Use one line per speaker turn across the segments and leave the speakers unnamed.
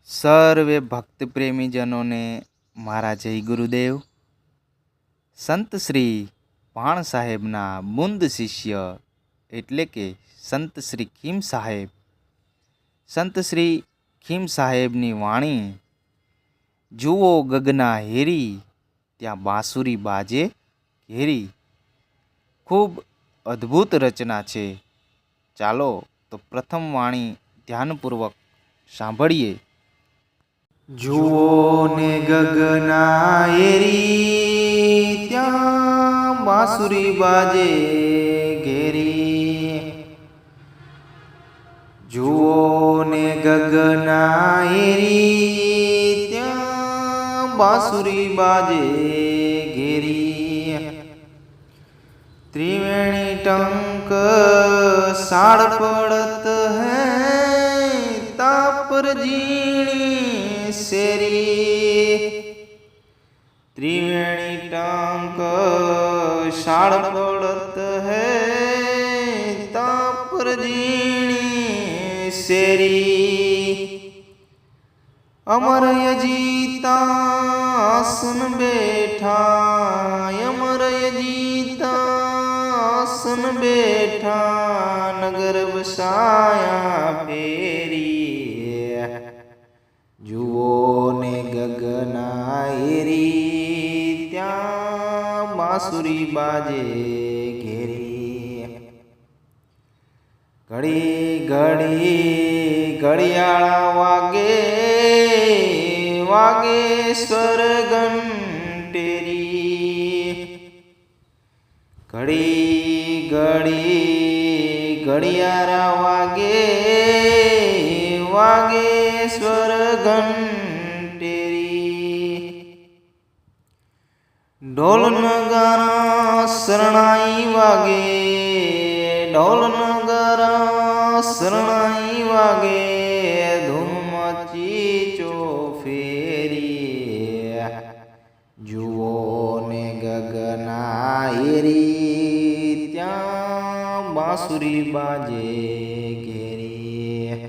સર્વે ભક્ત પ્રેમીજનોને મારા જય ગુરુદેવ. સંત શ્રી ભાણ સાહેબના મુંદ શિષ્ય એટલે કે સંત શ્રી ખીમ સાહેબ. સંત શ્રી ખીમ સાહેબની વાણી, જુઓ ગગના હેરી ત્યાં બાંસુરી બાજે ઘેરી. ખૂબ અદ્ભુત રચના છે. ચાલો તો પ્રથમ વાણી ધ્યાનપૂર્વક સાંભળીએ. જુઓ ને ગગના હેરી ત્યાં બાંસુરી બાજે ઘેરી. જુઓ ને ગગના હેરી ત્યાં બાંસુરી બાજે ઘેરી. ત્રિવેણી ટંક સાડ પડત હૈ તાપર જીણી શેરી. ત્રિવેણી ટંક સાડ પડત હૈ તાપર જીણી શેરી. અમર યજીતા આસન બેઠા, અમર યજીતા આસન બેઠા, નગર બસાયા ફેરી. જુઓ ને ગગના હેરી ત્યાં બાંસુરી બાજે ઘેરી. ઘડી ઘડી ઘડિયાળા વાગે વાગે સ્વર ઘંટેરી. ઘડી ઘડી ઘડિયાળા વાગે વાગે સ્વર ઘંટેરી. ઢોલ નગારા શરણાઈ વાગે, ઢોલ નગારા શરણાઈ વાગે, ધૂમ મચી ચો ફેરી. જુઓ ને ગગના હેરી ત્યાં બાંસુરી બાજે ઘેરી.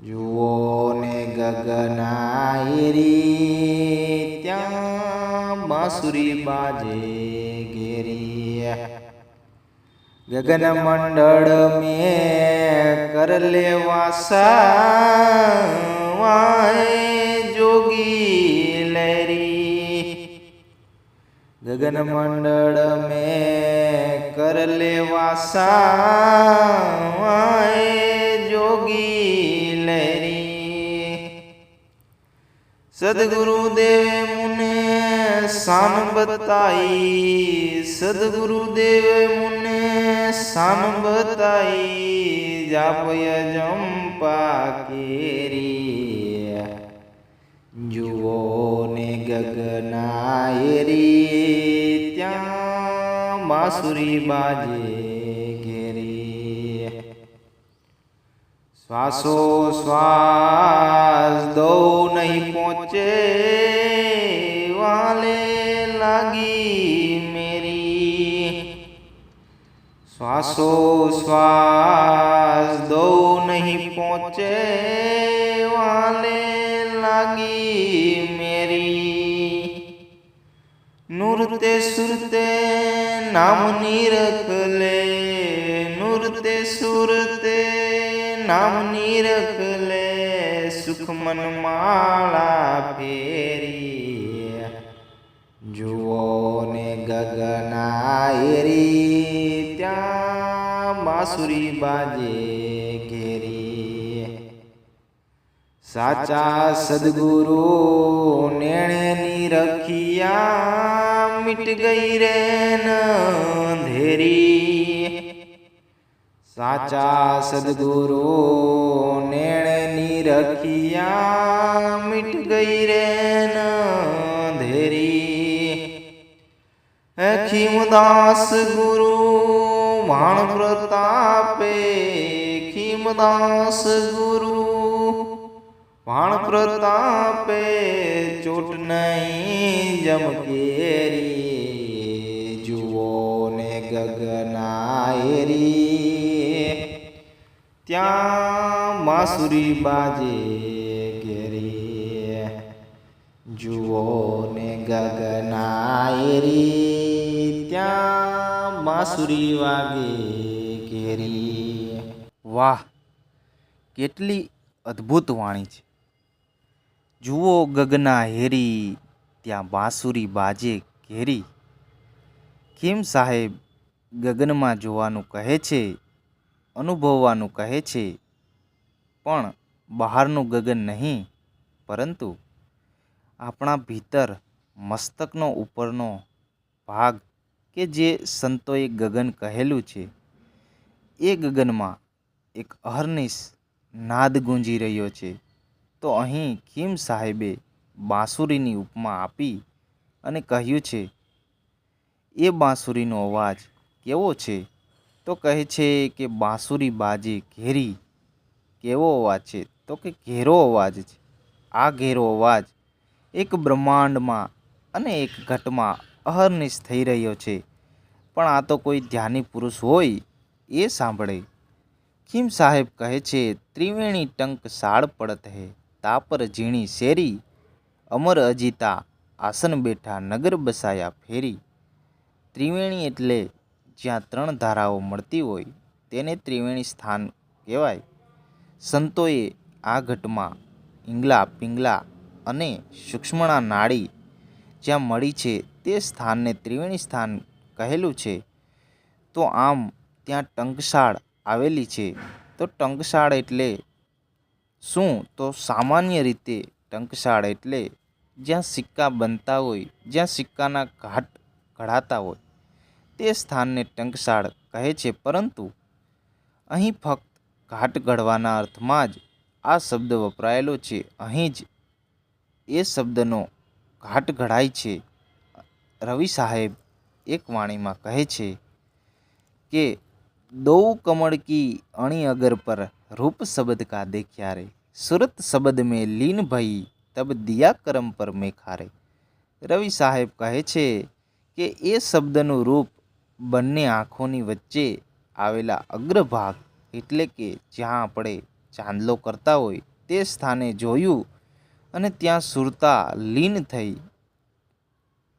જુઓ ને ગગના હેરી ત્યાં બાંસુરી બાજે ઘેરી. ગગન મંડળ મેં કર લે વાસા વાય જોગી લહેરી. ગગન મંડળ મેં કર લે વાસા વાય જોગી લહેરી. સદગુરુદેવે મુને શાન બતાઈ, સદગુરુદેવે મુને શાન બતાઈ, જાપય જંપા કેરી. જુઓ ને ગગના હેરી ત્યાં બાંસુરી બાજે ઘેરી. શ્વાસો શ્વાસ દઉં નહીં પહોંચે વાલે લાગી મેરી. શ્વાસો શ્વાસ દઉં નહીં પહોંચે વાલે લાગી મેરી. નૂરતે સુરતે નામની રખ લે, નૂરતે સુરતે નામની રખ લે, સુખ મન માળા ફેરી. જુઓ ને ગગના હેરી ત્યાં બાંસુરી બાજે ઘેરી. સાચા સદગુરુ નેણે ની રખિયા, મિટ ગઈ રે અંધેરી. સાચા સદગુરુ નેણે ની રખિયા, મિટ ગઈ રે અંધેરી. ખીમદાસ ગુરુ ભાણ પ્રતાપે, ખીમદાસ ગુરુ ભાણ પ્રતાપે, ચોટ નહીં જમકેરી. જુઓ ને ગગના હેરી ત્યાં બાંસુરી બાજે જુઓ ને ગગનાએરી ત્યાં બાંસુરી વાગે ઘેરી.
વાહ, કેટલી અદ્ભુત વાણી છે. જુઓ ગગના હેરી ત્યાં બાંસુરી બાજે ઘેરી. ખીમ સાહેબ ગગનમાં જોવાનું કહે છે, અનુભવવાનું કહે છે, પણ બહારનું ગગન નહીં, પરંતુ આપણા ભીતર મસ્તકનો ઉપરનો ભાગ કે જે સંતોએ ગગન કહેલું છે, એ ગગનમાં એક અહર્નિશ નાદ ગુંજી રહ્યો છે. તો અહીં ખીમ સાહેબે બાંસુરીની ઉપમા આપી અને કહ્યું છે, એ બાંસુરીનો અવાજ કેવો છે? તો કહે છે કે બાંસુરી બાજે ઘેરી. કેવો અવાજ છે? તો કે ઘેરો અવાજ છે. આ ઘેરો અવાજ એક બ્રહ્માંડમાં અને એક ઘટમાં અહર્નિશ થઈ રહ્યો છે. પણ આ તો કોઈ ધ્યાની પુરુષ હોય એ સાંભળે. ખીમ સાહેબ કહે છે, ત્રિવેણી ટંક સાળ પડત હે, તાપર ઝીણી શેરી, અમર અજીતા આસન બેઠા નગર બસાયા ફેરી. ત્રિવેણી એટલે જ્યાં 3 ધારાઓ મળતી હોય તેને ત્રિવેણી સ્થાન કહેવાય. સંતોએ આ ઘટમાં ઈંગલા, પિંગલા અને સૂક્ષ્મણા નાડી જ્યાં મળી છે તે સ્થાનને ત્રિવેણી સ્થાન કહેલું છે. તો આમ ત્યાં ટંકશાળ આવેલી છે. તો ટંકશાળ એટલે શું? તો સામાન્ય રીતે ટંકશાળ એટલે જ્યાં સિક્કા બનતા હોય, જ્યાં સિક્કાના ઘાટ ઘડાતા હોય તે સ્થાનને ટંકશાળ કહે છે. પરંતુ અહીં ફક્ત ઘાટ ઘડવાના અર્થમાં જ આ શબ્દ વપરાયેલો છે. અહીં જ એ શબ્દનો ઘાટ ઘડાય છે. રવિ સાહેબ એક વાણીમાં કહે છે કે દો કમળ કી અણી અગર પર રૂપ શબ્દ કા દેખ્યા રે, સુરત શબ્દ મેં લીન ભઈ તબ દિયા કરમ પર મેં ખારે. રવિ સાહેબ કહે છે કે એ શબ્દનું રૂપ બંને આંખોની વચ્ચે આવેલા અગ્રભાગ એટલે કે જ્યાં આપણે ચાંદલો કરતા હોય તે સ્થાને જોયું અને ત્યાં સુરતા લીન થઈ.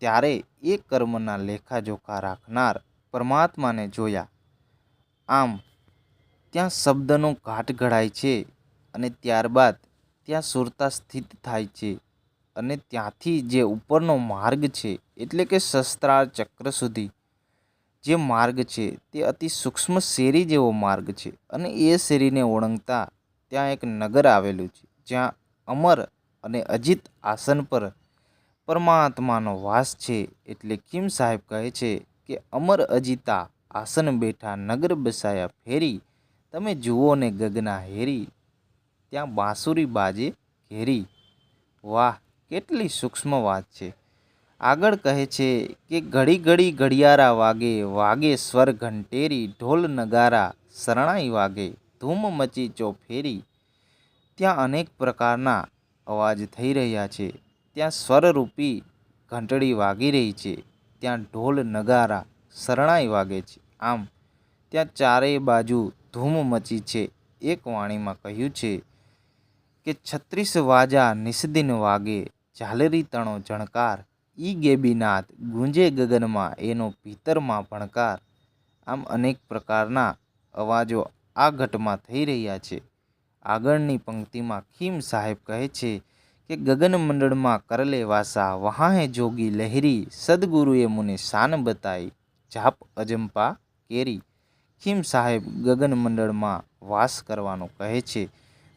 ત્યારે એ કર્મના લેખાજોખા રાખનાર પરમાત્માને જોયા. આમ ત્યાં શબ્દનો ઘાટ ઘડાય છે અને ત્યારબાદ ત્યાં સુરતા સ્થિત થાય છે. અને ત્યાંથી જે ઉપરનો માર્ગ છે એટલે કે સહસ્ત્રાર ચક્ર સુધી જે માર્ગ છે તે અતિ સૂક્ષ્મ શેરી જેવો માર્ગ છે. અને એ શેરીને ઓળંગતા ત્યાં એક નગર આવેલું છે જ્યાં અમર અને અજીત આસન પર પરમાત્માનો વાસ છે. એટલે ખીમ સાહેબ કહે છે કે અમર અજીતા આસન બેઠા નગર બસાયા ફેરી, તમે જુઓ ને ગગના હેરી ત્યાં બાંસુરી બાજે ઘેરી. વાહ, કેટલી સૂક્ષ્મ વાત છે. આગળ કહે છે કે ઘડી ઘડી ઘડિયાળા વાગે, વાગે સ્વર ઘંટેરી, ઢોલ નગારા શરણાઈ વાગે, ધૂમ મચી ચોફેરી. ત્યાં અનેક પ્રકારના અવાજ થઈ રહ્યા છે. ત્યાં સ્વરરૂપી ઘંટડી વાગી રહી છે. ત્યાં ઢોલ નગારા શરણાઈ વાગે છે. આમ ત્યાં ચારેય બાજુ ધૂમ મચી છે. એક વાણીમાં કહ્યું છે કે 36 વાજા નિસ્દિન વાગે, ઝાલરી તણો ઝણકાર, ઈ ગેબીનાથ ગુંજે ગગનમાં એનો ભીતરમાં ભણકાર. આમ અનેક પ્રકારના અવાજો આ ઘટમાં થઈ રહ્યા છે. આગળની પંક્તિમાં ખીમ સાહેબ કહે છે કે ગગન મંડળમાં કરલે વાસા, વહાં હે જોગી લહેરી, સદગુરુએ મુને શાન બતાઈ, જાપ અજંપા કેરી. ખીમ સાહેબ ગગન મંડળમાં વાસ કરવાનું કહે છે.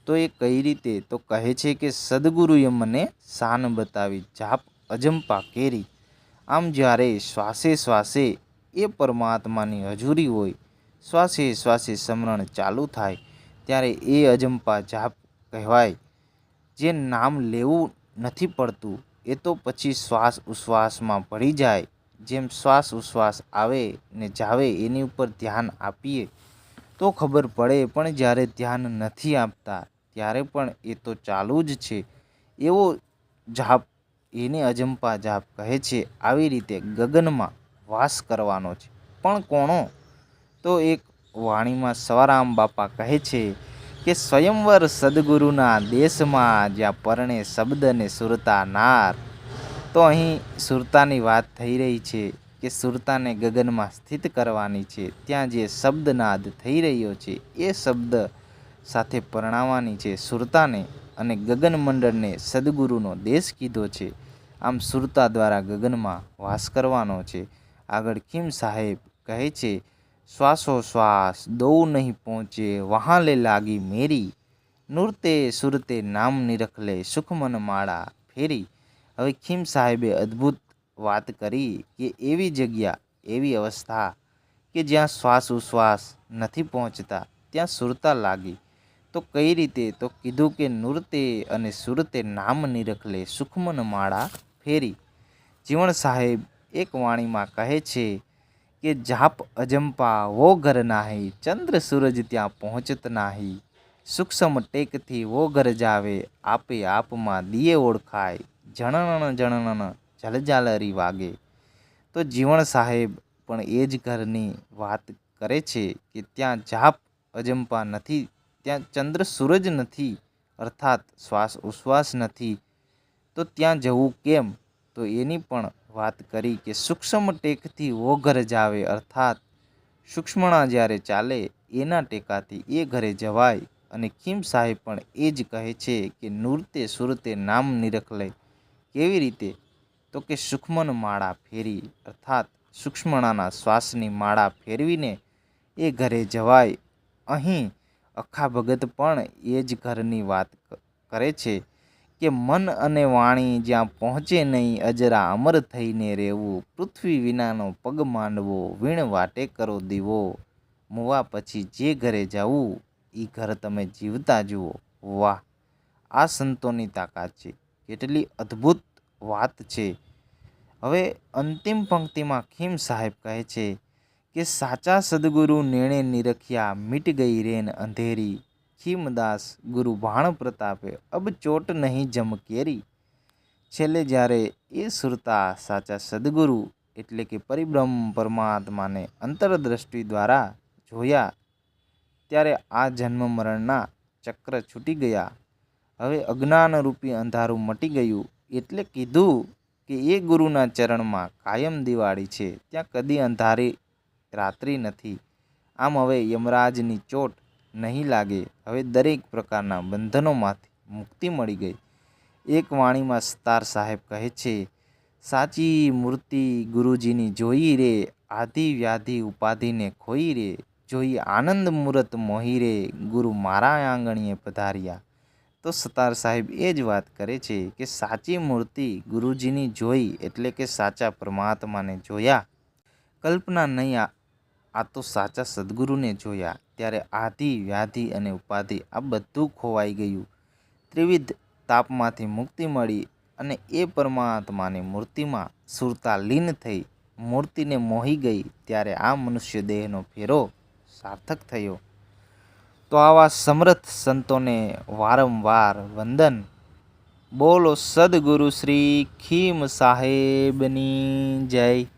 તો એ કઈ રીતે? તો કહે છે કે સદગુરુએ મને શાન બતાવી, જાપ અજંપા કેરી. આમ જ્યારે શ્વાસે શ્વાસે એ પરમાત્માની હજુરી હોય, શ્વાસે શ્વાસે સ્મરણ ચાલુ થાય ત્યારે એ અજંપા જાપ કહેવાય. જે નામ લેવું નથી પડતું એ તો પછી શ્વાસ ઉશ્વાસમાં ભળી જાય. જેમ શ્વાસ ઉશ્વાસ આવે ને જાવે એની ઉપર ધ્યાન આપીએ તો ખબર પડે, પણ જ્યારે ધ્યાન નથી આપતા ત્યારે પણ એ તો ચાલુ જ છે. એવો જાપ એને અજંપા જાપ કહે છે. આવી રીતે ગગનમાં વાસ કરવાનો છે. પણ કોનો? તો એક વાણીમાં સવારામ બાપા કહે છે કે સ્વયંવર સદગુરુના દેશમાં જ્યાં પરણે શબ્દને સુરતા નાર. તો અહીં સુરતાની વાત થઈ રહી છે કે સુરતાને ગગનમાં સ્થિત કરવાની છે. ત્યાં જે શબ્દનાદ થઈ રહ્યો છે એ શબ્દ સાથે પરણાવવાની છે સુરતાને, અને ગગનમંડળને સદગુરુનો દેશ કીધો છે. આમ સુરતા દ્વારા ગગનમાં વાસ કરવાનો છે. આગળ ખીમ સાહેબ કહે છે, શ્વાસોશ્વાસ દou નહીં પહોંચે વહાં લે લાગી મેરી, નૂરતે સુરતે નામ નિરખલે સુખમન માળા ફેરી. હવે ખીમ સાહેબે અદ્ભુત વાત કરી કે એવી જગ્યા, એવી અવસ્થા કે જ્યાં શ્વાસ ઉશ્વાસ નથી પહોંચતા ત્યાં સુરતા લાગી. તો કઈ રીતે? તો કીધું કે નૂરતે અને સુરતે નામ નિરખલે સુખમન માળા ફેરી. જીવણ સાહેબ એક વાણીમાં કહે છે કે જાપ અજંપા વો ઘર નાહી, ચંદ્ર સૂરજ ત્યાં પહોંચત નાહી, સૂક્ષ્મ ટેકથી વો ઘર જાવે, આપે આપમાં દિયે ઓળખાય, જણન જણન જલજાલરી વાગે. તો જીવણ સાહેબ પણ એ જ ઘરની વાત કરે છે કે ત્યાં જાપ અજંપા નથી, ત્યાં ચંદ્ર સૂરજ નથી, અર્થાત શ્વાસ ઉશ્વાસ નથી. તો ત્યાં જવું કેમ? તો એની પણ વાત કરી કે સૂક્ષ્મ ટેકથી વો ઘર જાવે, અર્થાત સૂક્ષ્મણા જ્યારે ચાલે એના ટેકાથી એ ઘરે જવાય. અને ખીમ સાહેબ પણ એ જ કહે છે કે નૂરતે સુરતે નામ નિરખલે. કેવી રીતે? તો કે સુખમન માળા ફેરી, અર્થાત સૂક્ષ્મણાના શ્વાસની માળા ફેરવીને એ ઘરે જવાય. અહીં અખા ભગત પણ એ જ ઘરની વાત કરે છે કે મન અને વાણી જ્યાં પહોંચે નહીં, અજરા અમર થઈને રહેવું, પૃથ્વી વિનાનો પગ માંડવો, વીણ વાટે કરો દીવો, મુવા પછી જે ઘરે જવું એ ઘર તમે જીવતા જુઓ. વાહ! આ સંતોની તાકાત છે. કેટલી અદ્ભુત વાત છે. હવે અંતિમ પંક્તિમાં ખીમ સાહેબ કહે છે કે સાચા સદગુરુ નેણે નિરખ્યા, મીટ ગઈ રેન અંધેરી, ખીમદાસ ગુરુ ભાણ પ્રતાપે અબ ચોટ નહીં જમ કેરી. છેલ્લે જ્યારે એ સુરતા સાચા સદગુરુ એટલે કે પરિબ્રહ્મ પરમાત્માને અંતરદ્રષ્ટિ દ્વારા જોયા ત્યારે આ જન્મ મરણના ચક્ર છૂટી ગયા. હવે અજ્ઞાનરૂપી અંધારું મટી ગયું. એટલે કીધું કે એ ગુરુના ચરણમાં કાયમ દિવાળી છે, ત્યાં કદી અંધારી રાત્રિ નથી. આમ હવે યમરાજની ચોટ નહીં લાગે. હવે દરેક પ્રકારના બંધનોમાંથી મુક્તિ મળી ગઈ. એક વાણીમાં સતાર સાહેબ કહે છે, સાચી મૂર્તિ ગુરુજીની જોઈ રે, આધિ વ્યાધિ ઉપાધિને ખોઈ રે, જોઈ આનંદ મૂરત મોહી રે, ગુરુ મારા આંગણીએ પધાર્યા. તો સતાર સાહેબ એ જ વાત કરે છે કે સાચી મૂર્તિ ગુરુજીની જોઈ એટલે કે સાચા પરમાત્માને જોયા. કલ્પના નહીં, આ તો સાચા સદગુરુને જોયા. ત્યારે આધિ વ્યાધિ અને ઉપાધિ આ બધું ખોવાઈ ગયું. ત્રિવિધ તાપમાંથી મુક્તિ મળી અને એ પરમાત્માની મૂર્તિમાં સુરતા લીન થઈ, મૂર્તિને મોહી ગઈ. ત્યારે આ મનુષ્ય દેહનો ફેરો સાર્થક થયો. તો આવા સમર્થ સંતોને વારંવાર વંદન. બોલો સદગુરુ શ્રી ખીમ સાહેબની જય.